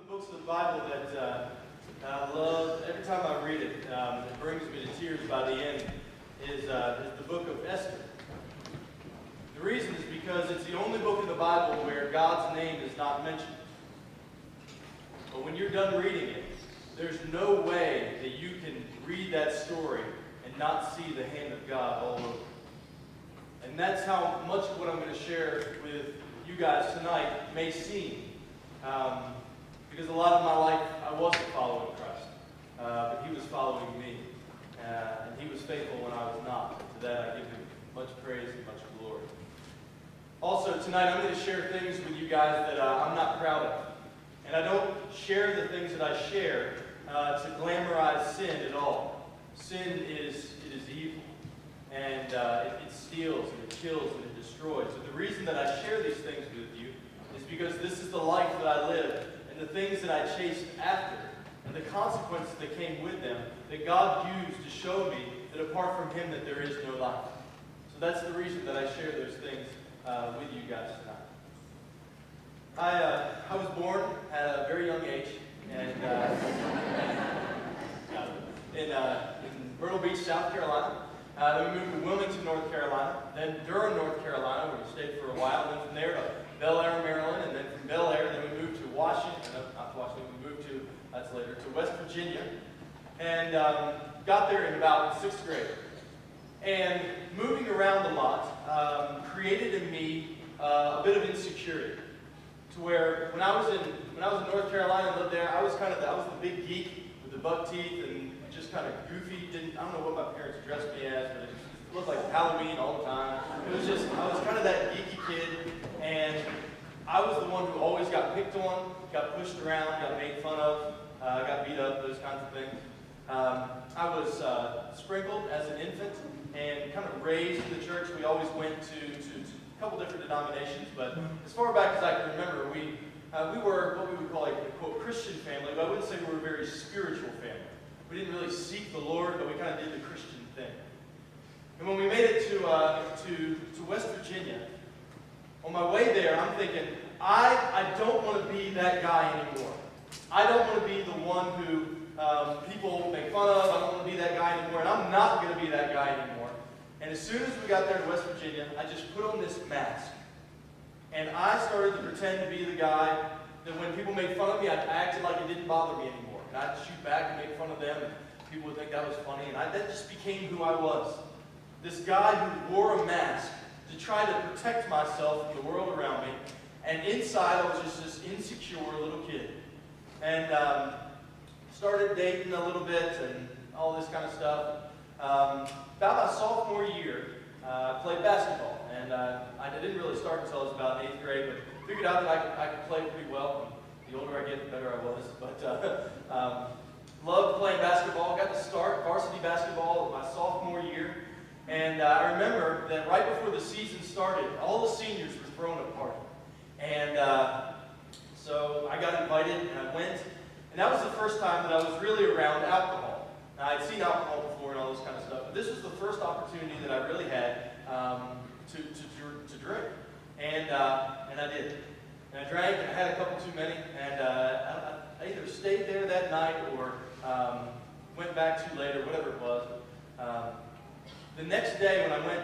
Books of the Bible that I love, every time I read it, it brings me to tears by the end, is the book of Esther. The reason is because it's the only book in the Bible where God's name is not mentioned. But when you're done reading it, there's no way that you can read that story and not see the hand of God all over. And that's how much of what I'm going to share with you guys tonight may seem. Because a lot of my life I wasn't following Christ, but He was following me. And He was faithful when I was not. And to that I give Him much praise and much glory. Also tonight I'm going to share things with you guys that I'm not proud of. And I don't share the things that I share to glamorize sin at all. Sin is evil. And it steals and it kills and it destroys. So the reason that I share these things with you is because this is the life that I live. And the things that I chased after, and the consequences that came with them, that God used to show me that apart from Him that there is no life. So that's the reason that I share those things with you guys tonight. I was born at a very young age, and in Myrtle Beach, South Carolina. Then we moved to Wilmington, North Carolina. Then Durham, North Carolina, where we stayed for a while. Then from there to Bel Air, Maryland, and then from Bel Air, then we moved to Washington. No, not Washington. We moved to that's later to West Virginia, and got there in about 6th grade. And moving around a lot created in me a bit of insecurity, to where when I was in North Carolina and lived there, I was the big geek with the buck teeth and just kind of goofy. I don't know what my parents dressed me as, but it just looked like Halloween all the time. It was just I was kind of that geeky kid, and I was the one who always got picked on, got pushed around, got made fun of, got beat up, those kinds of things. I was sprinkled as an infant and kind of raised in the church. We always went to a couple different denominations, but as far back as I can remember, we were what we would call a quote Christian family, but I wouldn't say we were a very spiritual family. We didn't really seek the Lord, but we kind of did the Christian thing. And when we made it to West Virginia, on my way there, I'm thinking, I don't want to be that guy anymore. I don't want to be the one who people make fun of. I don't want to be that guy anymore, and I'm not going to be that guy anymore. And as soon as we got there to West Virginia, I just put on this mask. And I started to pretend to be the guy that when people made fun of me, I acted like it didn't bother me anymore. And I'd shoot back and make fun of them, and people would think that was funny. And that just became who I was. This guy who wore a mask to try to protect myself from the world around me. And inside, I was just this insecure little kid. And started dating a little bit and all this kind of stuff. About my sophomore year, I played basketball. And I didn't really start until I was about 8th grade, but figured out that I could play pretty well. And the older I get, the better I was. But loved playing basketball. Got to start varsity basketball my sophomore year. And I remember that right before the season started, all the seniors were throwing a party. And so I got invited and I went. And that was the first time that I was really around alcohol. Now, I'd seen alcohol before and all this kind of stuff, but this was the first opportunity that I really had to drink. And I did. And I drank, and I had a couple too many, and I either stayed there that night or went back too late or whatever it was. The next day when I went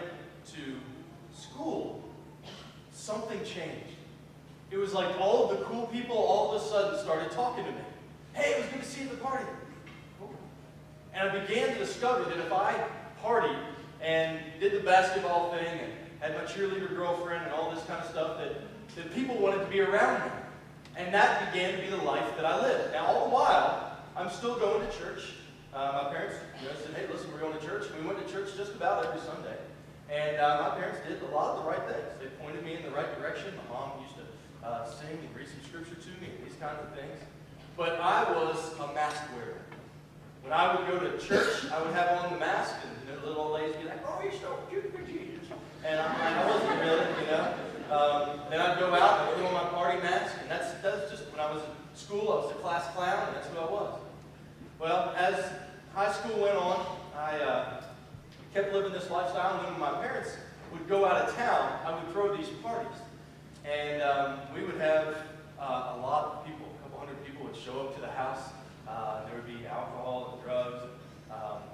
to school, something changed. It was like all of the cool people all of a sudden started talking to me. Hey, it was good to see you at the party. And I began to discover that if I partied and did the basketball thing and had my cheerleader girlfriend and all this kind of stuff, that people wanted to be around me. And that began to be the life that I lived. Now, all the while, I'm still going to church. My parents said, hey, listen, we're going to church. We went to church just about every Sunday. And my parents did a lot of the right things. They pointed me in the right direction. My mom used to sing and read some scripture to me and these kinds of things. But I was a mask wearer. When I would go to church, I would have on the mask, and the little old ladies would be like, oh, you're so cute for Jesus. And I'm like, I wasn't really, Then I'd go out and put on my party mask, and that's just, when I was in school, I was a class clown, and that's who I was. Well, as high school went on, I kept living this lifestyle, and then when my parents would go out of town, I would throw these parties. And we would have a lot of people, a couple hundred people would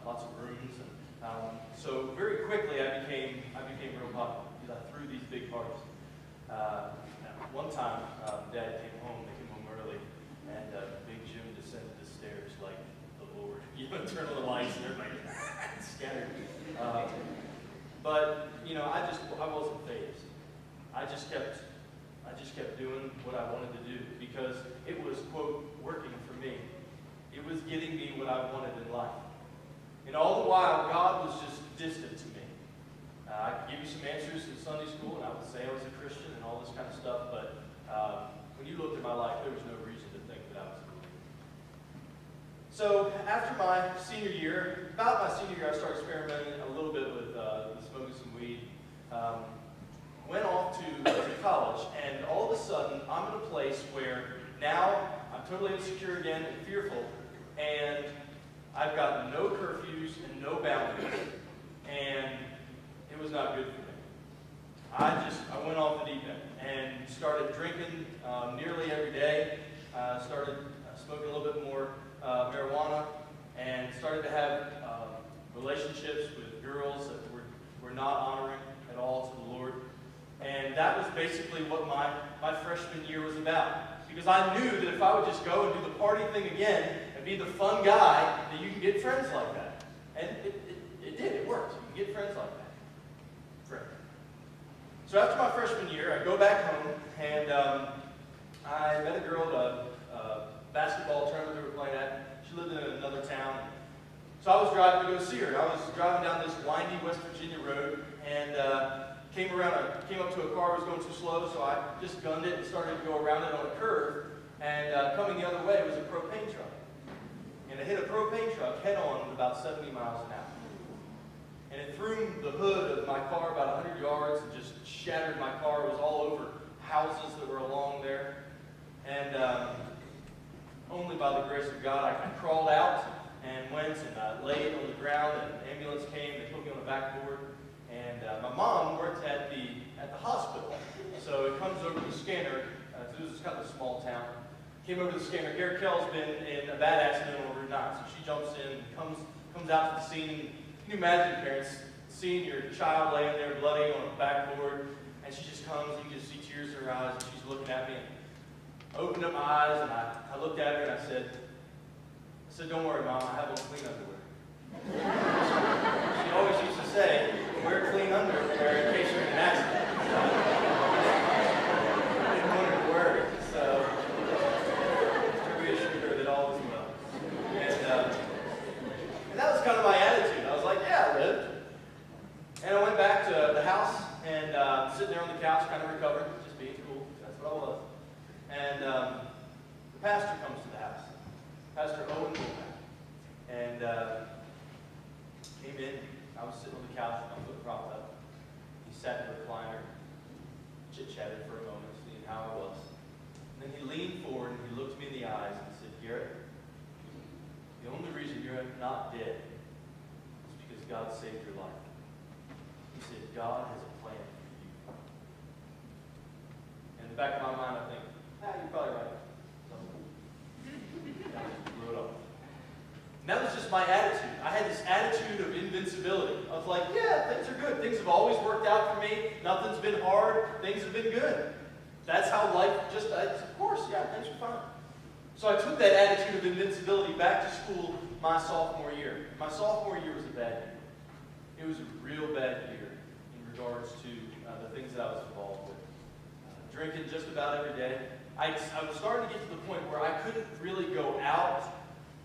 lots of rooms. And so very quickly I became real popular because I threw these big parties. One time, Dad came home. They came home early, and Big Jim descended the stairs like the Lord. You know, turn on the lights, and everybody scattered. But you know, I wasn't fazed. I just kept doing what I wanted to do because it was, quote, working for me. It was getting me what I wanted in life. And all the while, God was just distant to me. I could give you some answers in Sunday school, and I would say I was a Christian and all this kind of stuff, but when you looked at my life, there was no reason to think that I was a believer. So after my senior year, I started experimenting a little bit with smoking some weed. Went off to college, and all of a sudden, I'm in a place where now I'm totally insecure again and fearful, and I've got no curfews and no boundaries, and it was not good for me. I went off the deep end and started drinking nearly every day, started smoking a little bit more marijuana, and started to have relationships with girls that were not honoring at all to the Lord. And that was basically what my freshman year was about. Because I knew that if I would just go and do the party thing again and be the fun guy, that you can get friends like that. And it did. It worked. You can get friends like that. Great. So after my freshman year, I go back home, and I met a girl at a basketball tournament we were playing at. She lived in another town. So I was driving to go see her. I was driving down this windy West Virginia road, and came up to a car that was going too slow, so I just gunned it and started to go around it on a curve, and coming the other way was a propane truck. And it hit a propane truck head-on at about 70 miles an hour. And it threw the hood of my car about 100 yards and just shattered my car. It was all over houses that were along there. And only by the grace of God, I crawled out and went and laid on the ground, and an ambulance came. They put me on the backboard. And my mom worked at the hospital, so it comes over the scanner. This is kind of a small town. Came over the scanner. Garrett Kell's been in a bad accident on Route 9, so she jumps in, comes out to the scene. Can you imagine, parents, seeing your child laying there bloody on a backboard, and she just comes, and you can just see tears in her eyes, and she's looking at me. I opened up my eyes, and I looked at her, and I said, "Don't worry, Mom, I have on clean underwear." She always used to say, "Wear clean underwear in case you're in an accident." I didn't want her to worry, so I reassured her that all was well. And that was kind of my attitude. I was like, yeah, I lived. And I went back to the house and sitting there on the couch, kind of recovering, just being cool. That's what I was. And the pastor comes to the house, Pastor Owen Woolman, and came in. I was sitting on the couch with my foot propped up. He sat in the recliner, chit-chatted for a moment, seeing how I was. And then he leaned forward and he looked me in the eyes and said, "Garrett, the only reason you're not dead is because God saved your life." He said, "God has a plan for you." In the back of my mind, I think, you're probably right. So, I just blew it off. And that was just my attitude. I had this attitude of invincibility. I was like, yeah, things are good. Things have always worked out for me. Nothing's been hard. Things have been good. That's how life of course, yeah, things are fine. So I took that attitude of invincibility back to school my sophomore year. My sophomore year was a bad year. It was a real bad year in regards to the things that I was involved with. Drinking just about every day. I was starting to get to the point where I couldn't really go out,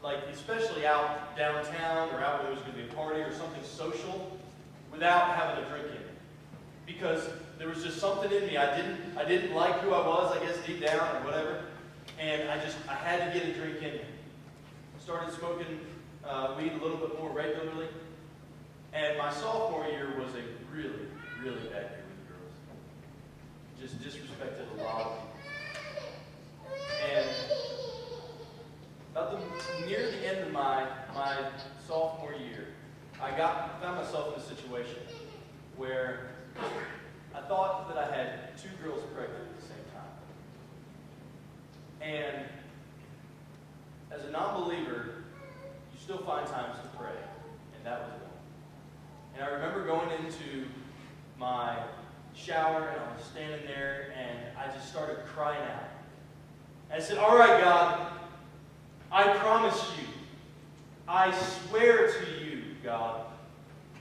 like especially out downtown or out where there was going to be a party or something social, without having a drink in it. Because there was just something in me. I didn't like who I was, I guess, deep down or whatever. And I had to get a drink in me. Started smoking weed a little bit more regularly. And my sophomore year was a really, really bad year with girls. Just disrespected a lot of people. And near the end of my sophomore year, I found myself in a situation where I thought that I had two girls pregnant at the same time. And as a non-believer, you still find times to pray and shower, and I was standing there, and I just started crying out. And I said, all right, God, I promise you, I swear to you, God,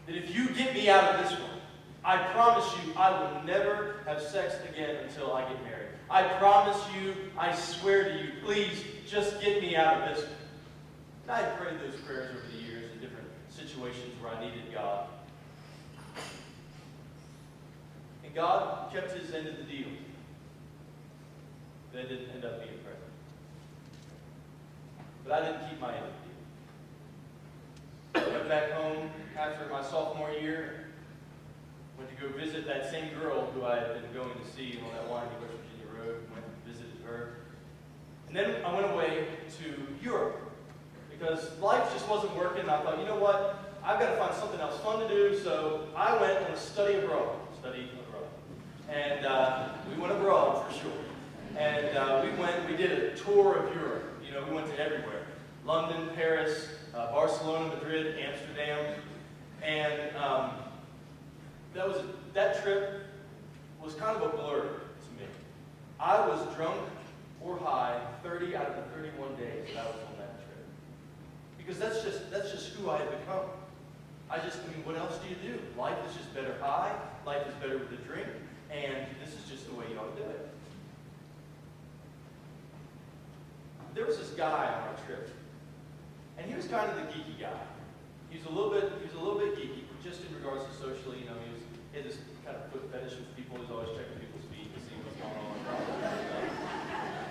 that if you get me out of this one, I promise you I will never have sex again until I get married. I promise you, I swear to you, please just get me out of this one. And I had prayed those prayers over the years in different situations where I needed God. And God kept his end of the deal. That didn't end up being present. But I didn't keep my end of the deal. I went back home after my sophomore year, went to go visit that same girl who I had been going to see on that windy West Virginia road, went and visited her. And then I went away to Europe because life just wasn't working. I thought, you know what, I've got to find something else fun to do, so I went on a study abroad. And we went abroad for sure. And we did a tour of Europe. You know, we went to everywhere. London, Paris, Barcelona, Madrid, Amsterdam. And that trip was kind of a blur to me. I was drunk or high 30 out of the 31 days that I was on that trip. Because that's just who I had become. I mean, what else do you do? Life is just better high. Life is better with a drink. And this is just the way you ought to do it. There was this guy on our trip, and he was kind of the geeky guy. He was a little bit geeky, just in regards to socially. You know, he had this kind of foot fetish with people. He was always checking people's feet to see what's going on.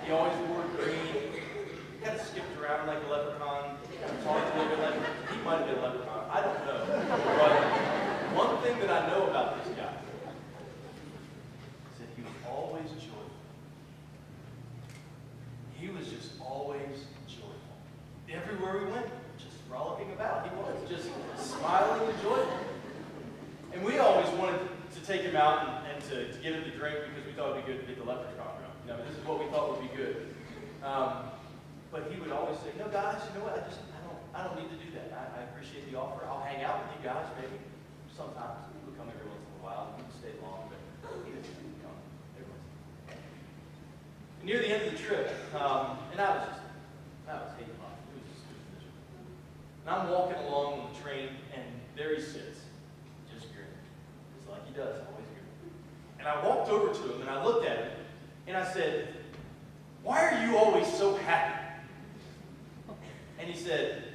He always wore green. He kind of skipped around like a leprechaun. Talked a little bit like he might have been a leprechaun. I don't know. But one thing that I know about this guy is that he was always joyful. He was just always joyful. Everywhere we went, just frolicking about. He was just smiling and joyful. And we always wanted to take him out and to get him to drink because we thought it would be good to get the leprechaun drunk. You know, this is what we thought would be good. But he would always say, no, guys, you know what? I don't need to do that. I appreciate the offer. I'll hang out with you guys maybe sometimes. He would come every once in a while. He would stay long, but he didn't come every once in a while. And near the end of the trip, and I was hating life. It was miserable. And I'm walking along on the train, and there he sits, just grinning. Just like he does, always grinning. And I walked over to him, and I looked at him, and I said, why are you always so happy? And he said,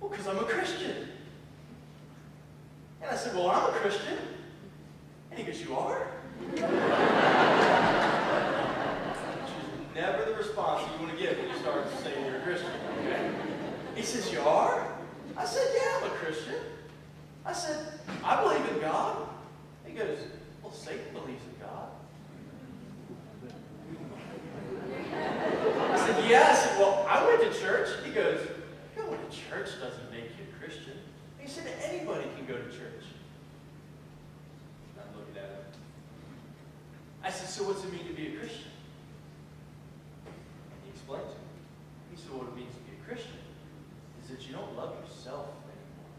well, because I'm a Christian. And I said, well, I'm a Christian. And he goes, you are? Which is never the response you want to give when you start saying you're a Christian. Okay? He says, you are? I said, yeah, I'm a Christian. I said, I believe in God. He goes, well, Satan believes in God. I said, yeah. I said, well, I went to church. He goes, going to church doesn't make you a Christian. He said, anybody can go to church. And I'm looking at him. I said, so what's it mean to be a Christian? And he explained to me. He said, what it means to be a Christian is that you don't love yourself anymore.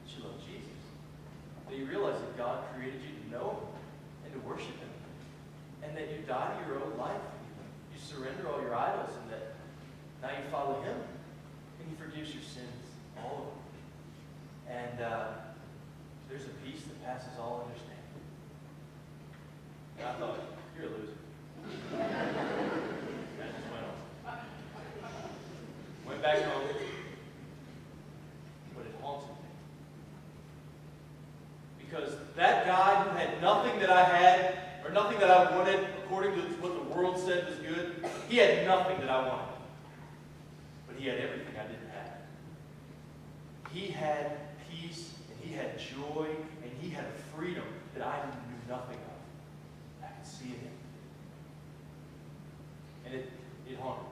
That you love Jesus. That you realize that God created you to know him and to worship him. And that you die to your old life. You surrender all your idols, and that now you follow him. And he forgives your sins, all of them. And there's a peace that passes all understanding. And I thought, you're a loser. And I just went on. Went back home. But it haunted me. Because that guy who had nothing that I had, or nothing that I wanted, according to what the world said was good, he had nothing that I wanted. But he had everything I didn't have. He had peace, and he had joy, and he had a freedom that I knew nothing of. I could see it in him. And it haunted me.